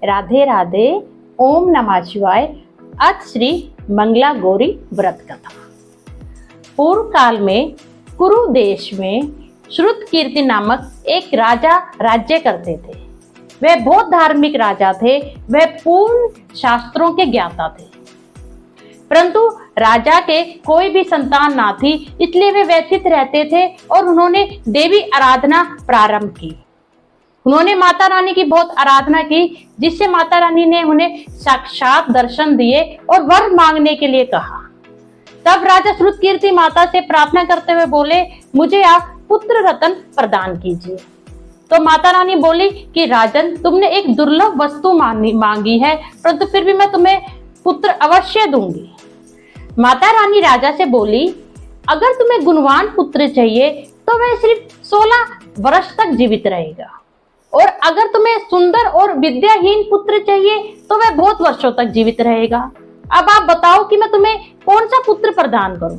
राधे राधे। ओम नमः शिवाय। आज श्री मंगला गौरी व्रत कथा। पूर्व काल में कुरु देश में श्रुतकीर्ति नामक एक राजा राज्य करते थे। वह बहुत धार्मिक राजा थे। वह पूर्ण शास्त्रों के ज्ञाता थे, परंतु राजा के कोई भी संतान ना थी, इसलिए वे व्यथित रहते थे और उन्होंने देवी आराधना प्रारंभ की। उन्होंने माता रानी की बहुत आराधना की, जिससे माता रानी ने उन्हें साक्षात दर्शन दिए और वर मांगने के लिए कहा। तब राजा श्रुतकीर्ति माता से प्रार्थना करते हुए बोले, मुझे आप पुत्र रत्न प्रदान कीजिए। तो माता रानी बोली कि राजन, तुमने एक दुर्लभ वस्तु मांगी है, परंतु फिर भी मैं तुम्हें पुत्र अवश्य दूंगी। माता रानी राजा से बोली, अगर तुम्हें गुणवान पुत्र चाहिए तो वह सिर्फ 16 वर्ष तक जीवित रहेगा, और अगर तुम्हें सुंदर और विद्याहीन पुत्र चाहिए तो वह बहुत वर्षों तक जीवित रहेगा। अब आप बताओ कि मैं तुम्हें कौन सा पुत्र प्रदान करूं।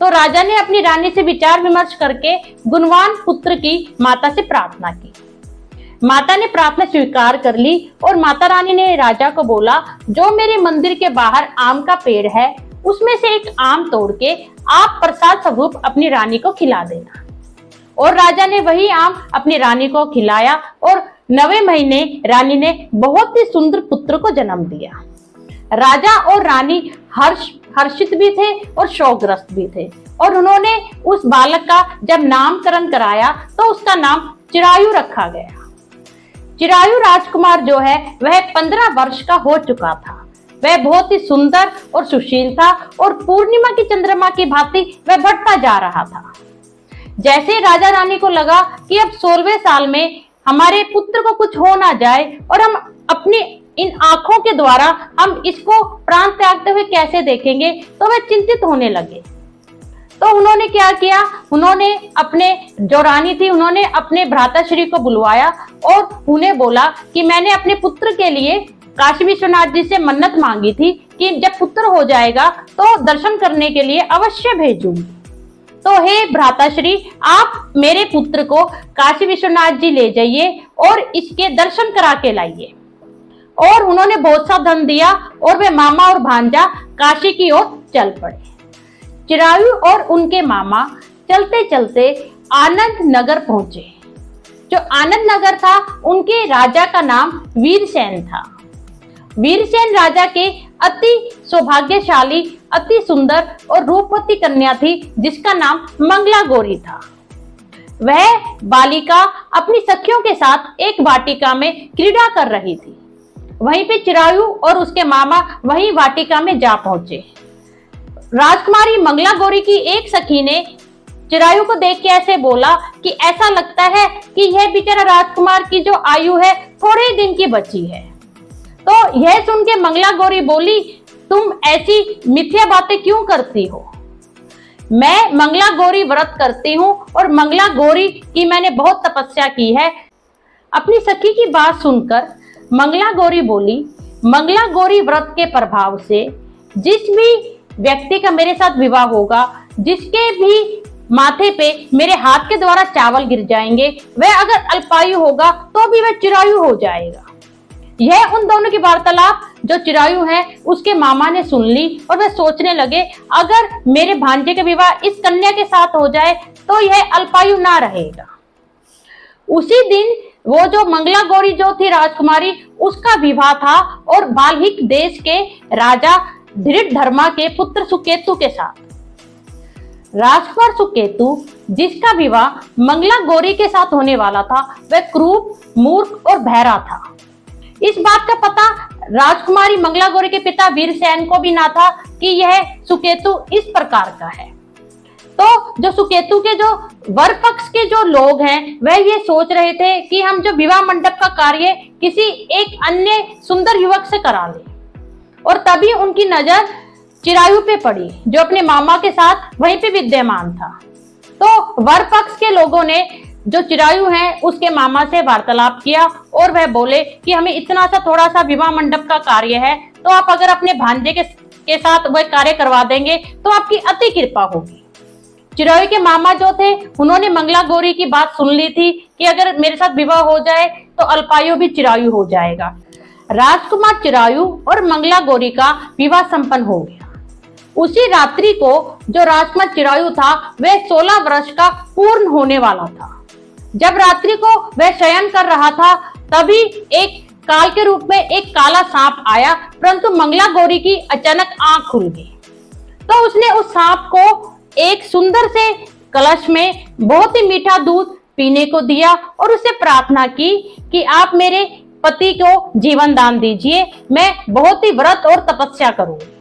तो राजा ने अपनी रानी से विचार विमर्श करके गुणवान पुत्र की माता से प्रार्थना की। माता ने प्रार्थना स्वीकार कर ली और माता रानी ने राजा को बोला, जो मेरे मंदिर के बाहर आम का पेड़ है, उसमें से एक आम तोड़ के आप प्रसाद स्वरूप अपनी रानी को खिला देना। और राजा ने वही आम अपनी रानी को खिलाया और 9वें महीने रानी ने बहुत ही सुंदर पुत्र को जन्म दिया। राजा और रानी हर्षित भी थे और शोकग्रस्त भी थे, और उन्होंने उस बालक का जब नामकरण कराया तो उसका नाम चिरायु रखा गया। चिरायु राजकुमार जो है वह 15 वर्ष का हो चुका था। वह बहुत ही सुंदर और सुशील था और पूर्णिमा की चंद्रमा की भांति वह बढ़ता जा रहा था। जैसे राजा रानी को लगा कि अब 16वें साल में हमारे पुत्र को कुछ हो ना जाए और हम अपनी इन आंखों के द्वारा हम इसको प्राण त्यागते हुए कैसे देखेंगे, तो वे चिंतित होने लगे। तो उन्होंने क्या किया, उन्होंने अपने जो रानी थी उन्होंने अपने भ्राताश्री को बुलवाया और उन्हें बोला कि मैंने अपने पुत्र के लिए काशी विश्वनाथ जी से मन्नत मांगी थी कि जब पुत्र हो जाएगा तो दर्शन करने के लिए अवश्य भेजूंगी। तो हे भ्राताश्री, आप मेरे पुत्र को काशी विश्वनाथ जी ले जाइए और इसके दर्शन करा के लाइए। और उन्होंने बहुत सा धन दिया और वे मामा और भांजा काशी की ओर चल पड़े। चिरायु और उनके मामा चलते चलते आनंद नगर पहुंचे। जो आनंद नगर था, उनके राजा का नाम वीरसेन था। वीरसेन राजा के अति सौभाग्यशाली, अति सुंदर और रूपवती कन्या थी, जिसका नाम मंगला गौरी था। वह बालिका अपनी सखियों के साथ एक वाटिका में क्रीड़ा कर रही थी। वहीं पे चिरायु और उसके मामा वहीं वाटिका में जा पहुंचे। राजकुमारी मंगला गौरी की एक सखी ने चिरायु को देख के ऐसे बोला कि ऐसा लगता है कि यह बेचारा राजकुमार की जो आयु है थोड़े दिन की बची है। तो यह सुन के मंगला गौरी बोली, तुम ऐसी मिथ्या बातें क्यों करती हो? मैं मंगला गौरी व्रत करती हूँ और मंगला गौरी की मैंने बहुत तपस्या की है। अपनी सखी की बात सुनकर मंगला गौरी बोली, मंगला गौरी व्रत के प्रभाव से जिस भी व्यक्ति का मेरे साथ विवाह होगा, जिसके भी माथे पे मेरे हाथ के द्वारा चावल गिर जाएंगे, वह अगर अल्पायु होगा तो भी वह चिरायु हो जाएगा। यह उन दोनों की वार्तालाप जो चिरायु है उसके मामा ने सुन ली और वे सोचने लगे, अगर मेरे भांजे का विवाह इस कन्या के साथ हो जाए तो यह अल्पायु ना रहेगा। उसी दिन वो जो मंगला गौरी जो थी राजकुमारी, उसका विवाह था और बाल्हिक देश के राजा धृतधर्मा के पुत्र सुकेतु के साथ। राजकुमार सुकेतु, जिसका विवाह मंगला गौरी के साथ होने वाला था, वह क्रूर, मूर्ख और बहरा था। इस बात का पता राजकुमारी मंगला गौरी के पिता वीरसेन को भी ना था कि यह सुकेतु इस प्रकार का है। तो जो सुकेतु के जो वर पक्ष के जो लोग हैं, वह ये सोच रहे थे कि हम जो विवाह मंडप का कार्य किसी एक अन्य सुंदर युवक से करा लें। और तभी उनकी नजर चिरायु पे पड़ी, जो अपने मामा के साथ वहीं पे विद्यमान था। तो वर पक्ष के लोगों ने जो चिरायु है उसके मामा से वार्तालाप किया और वह बोले कि हमें इतना सा थोड़ा सा विवाह मंडप का कार्य है, तो आप अगर अपने भांजे के साथ वह कार्य करवा देंगे तो आपकी अति कृपा होगी। चिरायु के मामा जो थे उन्होंने मंगला गौरी की बात सुन ली थी कि अगर मेरे साथ विवाह हो जाए तो अल्पायु भी चिरायु हो जाएगा। राजकुमार चिरायु और मंगला गौरी का विवाह संपन्न हो गया। उसी रात्रि को जो राजकुमार चिरायु था वह 16 वर्ष का पूर्ण होने वाला था। जब रात्रि को वह शयन कर रहा था तभी एक काल के रूप में एक काला सांप आया, परंतु मंगला गौरी की अचानक आंख खुल गई। तो उसने उस सांप को एक सुंदर से कलश में बहुत ही मीठा दूध पीने को दिया और उससे प्रार्थना की कि आप मेरे पति को जीवन दान दीजिए, मैं बहुत ही व्रत और तपस्या करूंगी।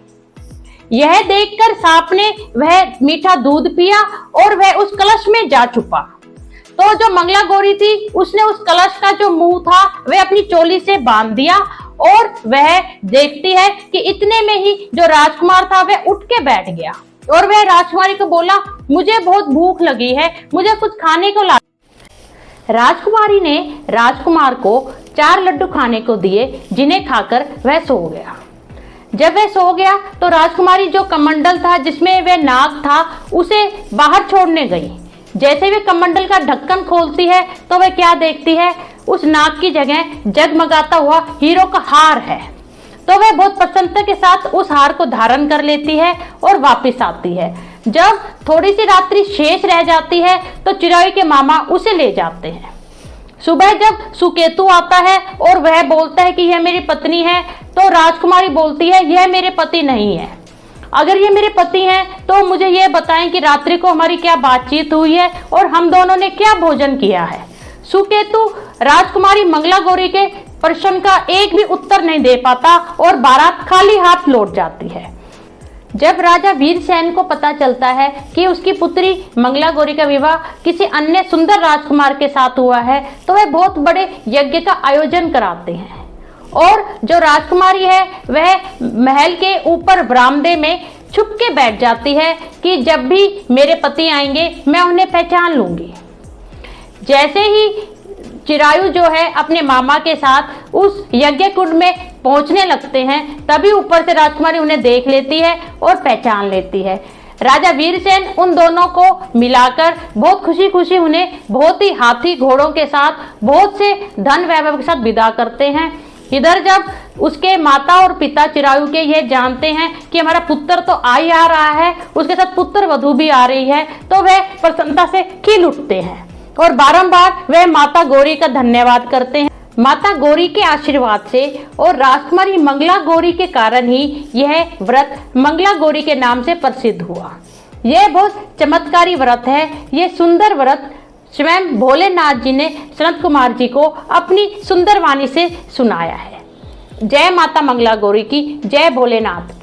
यह देखकर सांप ने वह मीठा दूध पिया और वह उस कलश में जा छुपा। तो जो मंगला गौरी थी उसने उस कलश का जो मुंह था वह अपनी चोली से बांध दिया और वह देखती है कि इतने में ही जो राजकुमार था वह उठ के बैठ गया और वह राजकुमारी को बोला, मुझे बहुत भूख लगी है, मुझे कुछ खाने को ला। राजकुमारी ने राजकुमार को 4 लड्डू खाने को दिए, जिन्हें खाकर वह सो गया। जब वह सो गया तो राजकुमारी जो कमंडल था जिसमें वह नाग था उसे बाहर छोड़ने गई। जैसे वे कमंडल का ढक्कन खोलती है तो वह क्या देखती है, उस नाग की जगह जगमगाता हुआ हीरो का हार है। तो वह बहुत प्रसन्नता के साथ उस हार को धारण कर लेती है और वापस आती है। जब थोड़ी सी रात्रि शेष रह जाती है तो चिरायु के मामा उसे ले जाते हैं। सुबह जब सुकेतु आता है और वह बोलता है कि यह मेरी पत्नी है, तो राजकुमारी बोलती है यह मेरे पति नहीं है। अगर ये मेरे पति हैं तो मुझे यह बताएं कि रात्रि को हमारी क्या बातचीत हुई है और हम दोनों ने क्या भोजन किया है। सुकेतु राजकुमारी मंगला गौरी के प्रश्न का एक भी उत्तर नहीं दे पाता और बारात खाली हाथ लौट जाती है। जब राजा वीरसेन को पता चलता है कि उसकी पुत्री मंगला गौरी का विवाह किसी अन्य सुंदर राजकुमार के साथ हुआ है तो वह बहुत बड़े यज्ञ का आयोजन कराते हैं और जो राजकुमारी है वह महल के ऊपर बरामदे में छुप के बैठ जाती है कि जब भी मेरे पति आएंगे मैं उन्हें पहचान लूंगी। जैसे ही चिरायु जो है अपने मामा के साथ उस यज्ञ कुंड में पहुंचने लगते हैं तभी ऊपर से राजकुमारी उन्हें देख लेती है और पहचान लेती है। राजा वीरसेन उन दोनों को मिलाकर बहुत खुशी खुशी उन्हें बहुत ही हाथी घोड़ों के साथ बहुत से धन वैभव के साथ विदा करते हैं। इधर जब उसके माता और पिता चिरायु के ये जानते हैं कि हमारा पुत्र तो आ ही आ रहा है, उसके साथ पुत्र वधू भी आ रही है, तो वह प्रसन्नता से खिल उठते हैं और बारंबार वह माता गौरी का धन्यवाद करते हैं। माता गौरी के आशीर्वाद से और राजकुमारी मंगला गौरी के कारण ही यह व्रत मंगला गौरी के नाम से प्रसिद्ध हुआ। यह बहुत चमत्कारी व्रत है। यह सुंदर व्रत स्वयं भोलेनाथ जी ने सनत कुमार जी को अपनी सुंदर वाणी से सुनाया है। जय माता मंगला गौरी की, जय भोलेनाथ।